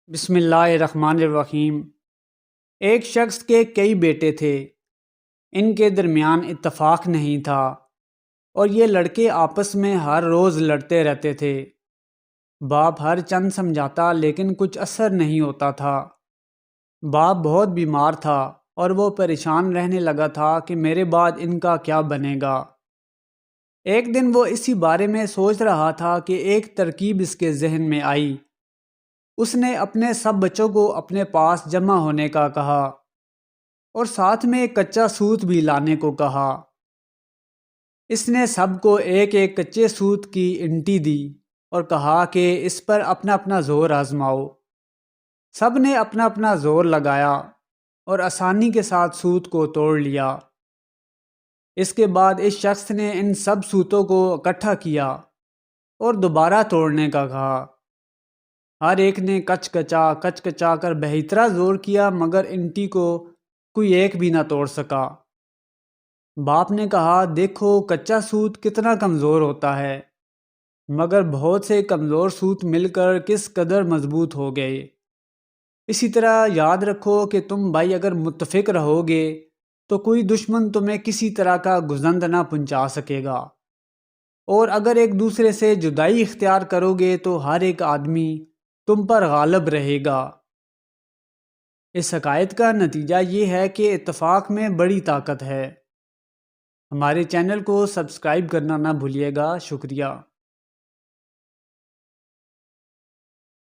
بسم اللہ الرحمن الرحیم۔ ایک شخص کے کئی بیٹے تھے، ان کے درمیان اتفاق نہیں تھا اور یہ لڑکے آپس میں ہر روز لڑتے رہتے تھے۔ باپ ہر چند سمجھاتا لیکن کچھ اثر نہیں ہوتا تھا۔ باپ بہت بیمار تھا اور وہ پریشان رہنے لگا تھا کہ میرے بعد ان کا کیا بنے گا۔ ایک دن وہ اسی بارے میں سوچ رہا تھا کہ ایک ترکیب اس کے ذہن میں آئی۔ اس نے اپنے سب بچوں کو اپنے پاس جمع ہونے کا کہا اور ساتھ میں ایک کچا سوت بھی لانے کو کہا۔ اس نے سب کو ایک ایک کچے سوت کی انٹی دی اور کہا کہ اس پر اپنا اپنا زور آزماؤ۔ سب نے اپنا اپنا زور لگایا اور آسانی کے ساتھ سوت کو توڑ لیا۔ اس کے بعد اس شخص نے ان سب سوتوں کو اکٹھا کیا اور دوبارہ توڑنے کا کہا۔ ہر ایک نے کچ کچا کر بہترا زور کیا مگر انٹی کو کوئی ایک بھی نہ توڑ سکا۔ باپ نے کہا، دیکھو کچا سوت کتنا کمزور ہوتا ہے مگر بہت سے کمزور سوت مل کر کس قدر مضبوط ہو گئے۔ اسی طرح یاد رکھو کہ تم بھائی اگر متفق رہو گے تو کوئی دشمن تمہیں کسی طرح کا گزند نہ پہنچا سکے گا، اور اگر ایک دوسرے سے جدائی اختیار کرو گے تو ہر ایک آدمی تم پر غالب رہے گا۔ اس حکایت کا نتیجہ یہ ہے کہ اتفاق میں بڑی طاقت ہے۔ ہمارے چینل کو سبسکرائب کرنا نہ بھولیے گا۔ شکریہ۔